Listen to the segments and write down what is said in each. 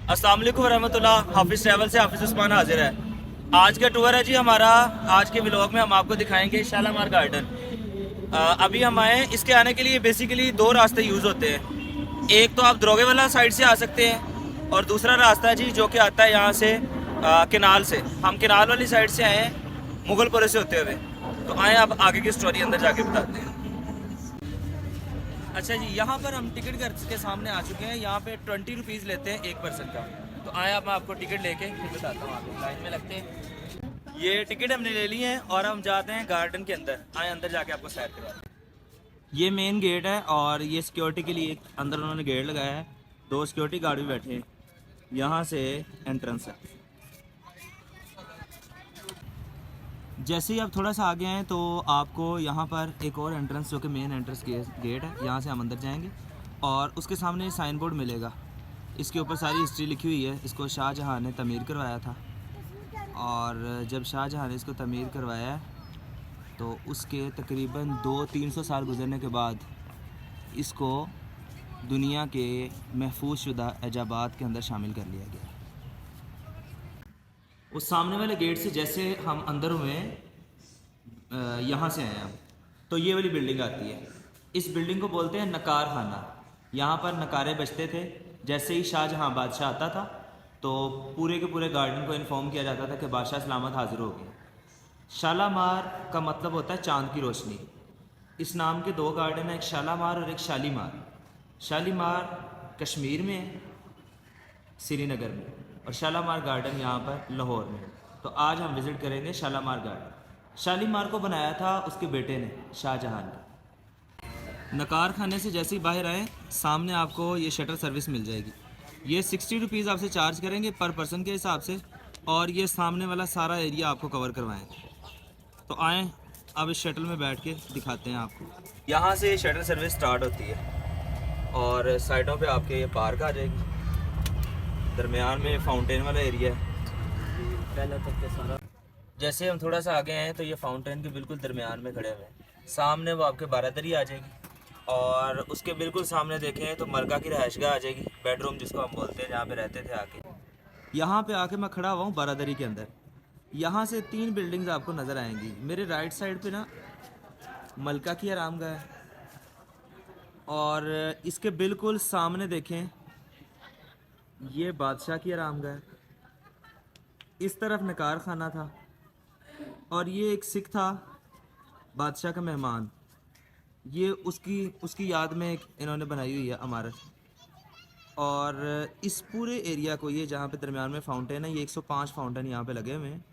अस्सलाम वालेकुम रहमतुल्लाह। हाफिज़ ट्रैवल से हाफिज़ उस्मान हाजिर है। आज का टूर है जी हमारा। आज के व्लॉग में हम आपको दिखाएंगे शालामार गार्डन। अभी हम आए, इसके आने के लिए बेसिकली दो रास्ते यूज़ होते हैं। एक तो आप दरोगे वाला साइड से आ सकते हैं और दूसरा रास्ता है जी जो कि आता है यहाँ से किनाल से। हम किनाल वाली साइड से आए हैं मुगलपुरे से होते हुए। तो आए आप आगे की स्टोरी अंदर जाके बताते हैं। अच्छा जी, यहाँ पर हम टिकट घर के सामने आ चुके हैं। यहाँ पे 20 रुपीज़ लेते हैं एक पर्सन का। तो आए अब मैं आपको टिकट लेके फिर बताता हूँ। आगे लाइन में लगते हैं। ये टिकट हमने ले ली है और हम जाते हैं गार्डन के अंदर। आए अंदर जाके आपको सैर करवाते हैं। ये मेन गेट है और ये सिक्योरिटी के लिए अंदर उन्होंने गेट लगाया है। 2 सिक्योरिटी गार्ड भी बैठे हैं। यहाँ से एंट्रेंस है। जैसे ही आप थोड़ा सा आगे हैं तो आपको यहाँ पर एक और एंट्रेंस जो कि मेन एंट्रेंस गेट है, यहाँ से हम अंदर जाएंगे और उसके सामने साइन बोर्ड मिलेगा। इसके ऊपर सारी हिस्ट्री लिखी हुई है। इसको शाहजहाँ ने तमीर करवाया था और जब शाहजहाँ ने इसको तमीर करवाया तो उसके तकरीबन 200-300 साल गुजरने के बाद इसको दुनिया के महफूज शुदा अजाबात के अंदर शामिल कर लिया गया। उस सामने वाले गेट से जैसे हम अंदर हुए यहाँ से आए हम, तो ये वाली बिल्डिंग आती है। इस बिल्डिंग को बोलते हैं नकार खाना। यहाँ पर नकारे बजते थे। जैसे ही शाहजहाँ बादशाह आता था तो पूरे के पूरे गार्डन को इन्फॉर्म किया जाता था कि बादशाह सलामत हाजिर हो गए। शालामार का मतलब होता है चांद की रोशनी। इस नाम के 2 गार्डन हैं, एक शालामार और एक शालीमार। शालीमार कश्मीर में है, श्रीनगर में, और शालामार गार्डन यहाँ पर लाहौर में। तो आज हम विज़िट करेंगे शालामार गार्डन। शालीमार को बनाया था उसके बेटे ने, शाहजहाँ ने। नकार खाने से जैसे ही बाहर आए सामने आपको ये शटर सर्विस मिल जाएगी। ये 60 रुपीज़ आपसे चार्ज करेंगे पर पर्सन के हिसाब से, और ये सामने वाला सारा एरिया आपको कवर करवाएंगे। तो आएँ अब इस शटल में बैठ के दिखाते हैं आपको। यहाँ से शटल सर्विस स्टार्ट होती है और साइडों पे आपके ये पार्क आ जाएगी। दरमियान में फाउंटेन वाला एरिया है। पहले तक के सारा जैसे हम थोड़ा सा आगे हैं तो ये फाउंटेन के बिल्कुल दरमियान में खड़े हुए हैं। सामने वो आपके बारादरी आ जाएगी और उसके बिल्कुल सामने देखें तो मरका की रहायशगाह आ जाएगी, बेडरूम जिसको हम बोलते हैं, जहाँ पे रहते थे आके। यहाँ पे आके मैं खड़ा हुआ हूँ बारादरी के अंदर। यहाँ से 3 बिल्डिंग्स आपको नज़र आएंगी। मेरे राइट साइड पे ना मलका की आरामगाह है और इसके बिल्कुल सामने देखें ये बादशाह की आरामगाह है। इस तरफ नकार खाना था और ये एक सिख था बादशाह का मेहमान। ये उसकी याद में एक इन्होंने बनाई हुई है इमारत। और इस पूरे एरिया को, ये जहाँ पे दरमियान में फाउंटेन है, ये 105 फाउंटेन यहाँ पे लगे हुए हैं।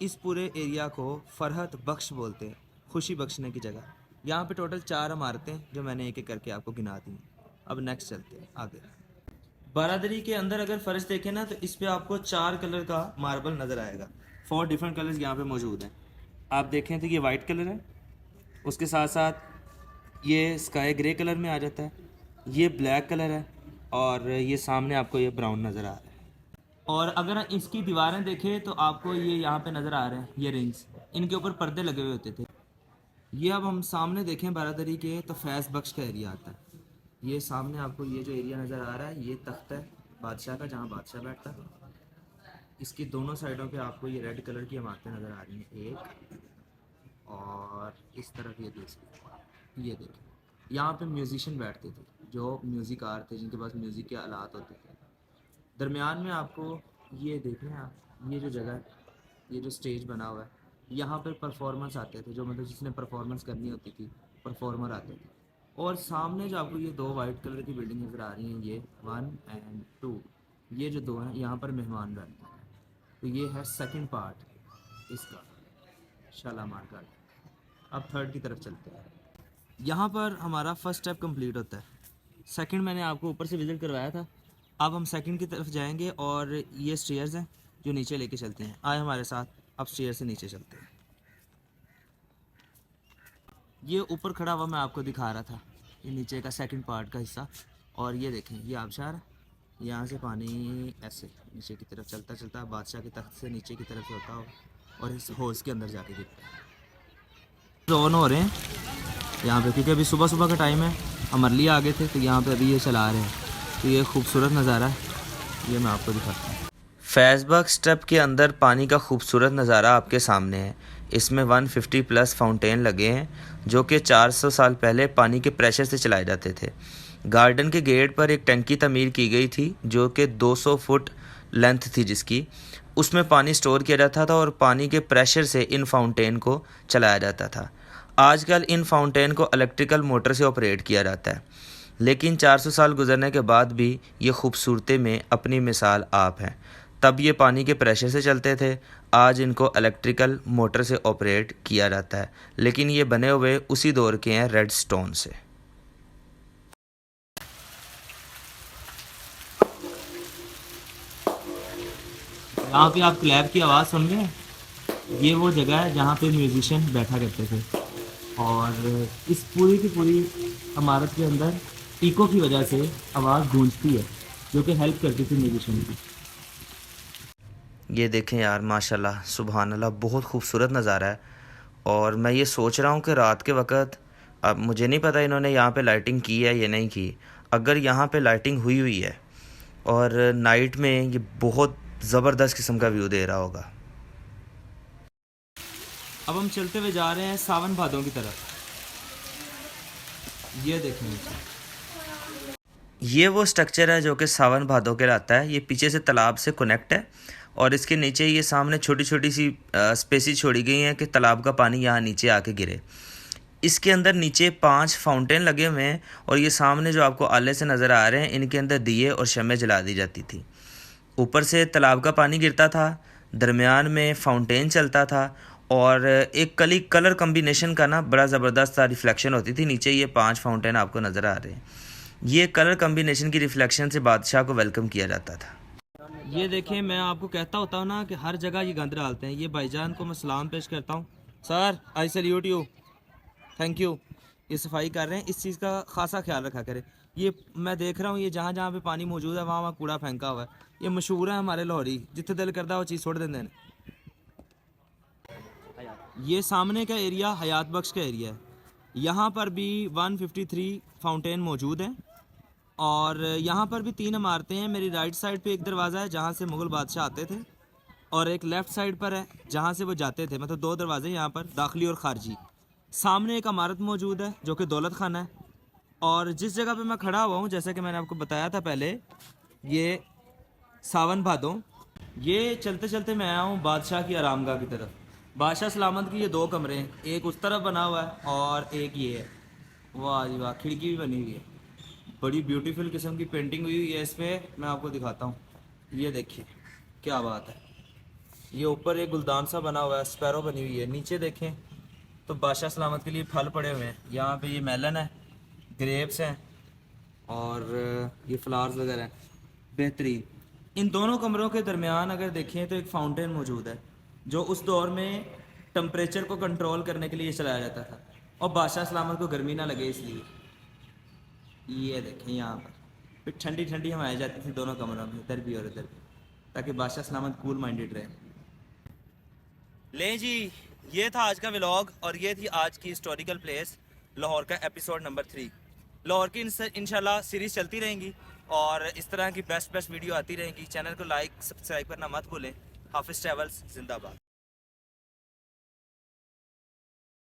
इस पूरे एरिया को फरहत बख्श बोलते हैं, खुशी बख्शने की जगह। यहाँ पे टोटल 4 इमारतें जो मैंने एक एक करके आपको गिना दी। अब नेक्स्ट चलते हैं आगे। बारादरी के अंदर अगर फर्श देखें ना तो इस पे आपको 4 कलर का मार्बल नज़र आएगा। 4 डिफरेंट कलर्स यहाँ पे मौजूद हैं। आप देखें तो ये वाइट कलर है, उसके साथ साथ ये स्काई ग्रे कलर में आ जाता है, ये ब्लैक कलर है और ये सामने आपको ये ब्राउन नज़र आ रहा है। और अगर इसकी दीवारें देखें तो आपको ये यहाँ पे नज़र आ रहे हैं, ये रिंग्स, इनके ऊपर पर्दे लगे हुए होते थे। ये अब हम सामने देखें बारादरी के तो फैज़ बख्श का एरिया आता है। ये सामने आपको ये जो एरिया नज़र आ रहा है ये तख्त है बादशाह का, जहाँ बादशाह बैठता है। इसकी दोनों साइडों पे आपको ये रेड कलर की इमारतें नज़र आ रही हैं, एक और इस तरफ ये दूसरी। ये देखिए यहाँ पे म्यूज़िशियन बैठते थे, जो म्यूज़िकार थे, जिनके पास म्यूज़िक के आलात होते थे। दरमियान में आपको ये देखें आप, ये जो जगह है, ये जो स्टेज बना हुआ है, यहाँ पर परफॉर्मेंस आते थे, जो मतलब जिसने परफॉर्मेंस करनी होती थी परफॉर्मर आते थे। और सामने जो आपको ये 2 वाइट कलर की बिल्डिंग नज़र आ रही हैं, ये 1 और 2, ये जो 2 हैं यहाँ पर मेहमान बैठते हैं। तो ये है सेकंड पार्ट इसका शालामार का। अब थर्ड की तरफ चलते हैं। यहाँ पर हमारा फर्स्ट स्टेप कंप्लीट होता है। सेकंड मैंने आपको ऊपर से विज़िट करवाया था। अब हम सेकंड की तरफ जाएंगे और ये स्टेयर्स हैं जो नीचे लेके चलते हैं। आए हमारे साथ, अब स्टेयर से नीचे चलते हैं। ये ऊपर खड़ा हुआ मैं आपको दिखा रहा था, ये नीचे का सेकंड पार्ट का हिस्सा। और ये देखें ये आबशार है, यहाँ से पानी ऐसे नीचे की तरफ चलता चलता बादशाह के तख्त से नीचे की तरफ से होता हो और इस हौज़ के अंदर जाके गिरता है। ऑन हो रहे हैं यहाँ पे क्योंकि अभी सुबह सुबह का टाइम है। हम अर्ली आ गए थे तो यहाँ पे अभी ये चला रहे हैं। तो ये खूबसूरत नज़ारा है। ये मैं आपको दिखाता हूँ। फैज़बाग स्टेप के अंदर पानी का खूबसूरत नज़ारा आपके सामने है। इसमें 150 प्लस फाउंटेन लगे हैं जो कि 400 साल पहले पानी के प्रेशर से चलाए जाते थे। गार्डन के गेट पर एक टंकी तमीर की गई थी जो कि 200 फुट लेंथ थी जिसकी, उसमें पानी स्टोर किया जाता था और पानी के प्रेशर से इन फाउंटेन को चलाया जाता था। आजकल इन फाउंटेन को इलेक्ट्रिकल मोटर से ऑपरेट किया जाता है, लेकिन 400 साल गुजरने के बाद भी ये खूबसूरती में अपनी मिसाल आप हैं। तब ये पानी के प्रेशर से चलते थे, आज इनको इलेक्ट्रिकल मोटर से ऑपरेट किया जाता है, लेकिन ये बने हुए उसी दौर के हैं, रेड स्टोन से। यहाँ पे आप क्लैप की आवाज़ सुन रहे हैं, ये वो जगह है जहाँ पे म्यूजिशियन बैठा करते थे और इस पूरी की पूरी इमारत के अंदर इको की वजह से आवाज़ गूंजती है जो कि हेल्प करती थी म्यूजिशियन की। ये देखें यार, माशाल्लाह सुभान अल्लाह, बहुत खूबसूरत नज़ारा है। और मैं ये सोच रहा हूँ कि रात के वक़्त, अब मुझे नहीं पता इन्होंने यहाँ पे लाइटिंग की है या नहीं की, अगर यहाँ पे लाइटिंग हुई हुई है और नाइट में ये बहुत ज़बरदस्त किस्म का व्यू दे रहा होगा। अब हम चलते हुए जा रहे हैं सावन भादों की तरफ। ये देखें, ये वो स्ट्रक्चर है जो कि सावन भादों कहलाता है। ये पीछे से तालाब से कनेक्ट है और इसके नीचे ये सामने छोटी छोटी सी स्पेसेस छोड़ी गई हैं कि तालाब का पानी यहाँ नीचे आके गिरे। इसके अंदर नीचे 5 फाउंटेन लगे हुए हैं और ये सामने जो आपको आले से नज़र आ रहे हैं, इनके अंदर दिए और शम्में जला दी जाती थी। ऊपर से तालाब का पानी गिरता था, दरमियान में फाउंटेन चलता था और एक कलर कम्बिनेशन का ना बड़ा ज़बरदस्त सा रिफ्लेक्शन होती थी। नीचे ये 5 फाउंटेन आपको नज़र आ रहे हैं। ये कलर कम्बिनेशन की रिफ्लेक्शन से बादशाह को वेलकम किया जाता था। ये देखें, मैं आपको कहता होता हूँ ना कि हर जगह ये गंद डालते हैं। ये भाईजान को मैं सलाम पेश करता हूँ। Sir, I salute you, thank you. ये सफाई कर रहे हैं, इस चीज़ का खासा ख्याल रखा करें। ये मैं देख रहा हूँ, ये जहाँ जहाँ पे पानी मौजूद है वहाँ वहाँ कूड़ा फेंका हुआ है। ये मशहूर है हमारे लाहौरी, जिथे दिल करता है वो चीज़ छोड़ देते हैं। ये सामने का एरिया हयात बख्श का एरिया है। यहाँ पर भी 153 फाउंटेन मौजूद हैं और यहाँ पर भी 3 इमारतें हैं। मेरी राइट साइड पे एक दरवाज़ा है जहाँ से मुग़ल बादशाह आते थे और एक लेफ़्ट साइड पर है जहाँ से वो जाते थे। मतलब 2 दरवाजे यहाँ पर, दाखिली और ख़ारजी। सामने एक इमारत मौजूद है जो कि दौलत खाना है। और जिस जगह पे मैं खड़ा हुआ हूँ, जैसे कि मैंने आपको बताया था पहले, ये सावन भादों, ये चलते चलते मैं आया हूँ बादशाह की आरामगाह की तरफ। बादशाह सलामत की ये 2 कमरे हैं, एक उस तरफ बना हुआ है और एक ये है। वाह जी वाह, खिड़की भी बनी हुई है, बड़ी ब्यूटीफुल किस्म की पेंटिंग हुई हुई है इस पर। मैं आपको दिखाता हूँ, ये देखिए क्या बात है। ये ऊपर एक गुलदान सा बना हुआ है, स्पैरो बनी हुई है। नीचे देखें तो बादशाह सलामत के लिए फल पड़े हुए हैं। यहाँ पे ये मेलन है, ग्रेप्स हैं और ये फ्लावर्स वगैरह हैं, बेहतरीन। इन दोनों कमरों के दरमियान अगर देखें तो एक फाउंटेन मौजूद है जो उस दौर में टेम्परेचर को कंट्रोल करने के लिए चलाया जाता था और बादशाह सलामत को गर्मी ना लगे इसलिए। ये देखें यहाँ पर फिर ठंडी ठंडी हवाएं जाती थी दोनों कमरों में, इधर भी और इधर भी, ताकि बादशाह सलामत कूल माइंडेड रहे। ले जी, ये था आज का व्लॉग और ये थी आज की हिस्टोरिकल प्लेस लाहौर का एपिसोड नंबर 3। लाहौर की इंशाल्लाह सीरीज़ चलती रहेंगी और इस तरह की बेस्ट वीडियो आती रहेंगी। चैनल को लाइक सब्सक्राइब करना मत भूलें। हाफिज़ ट्रैवल्स जिंदाबाद।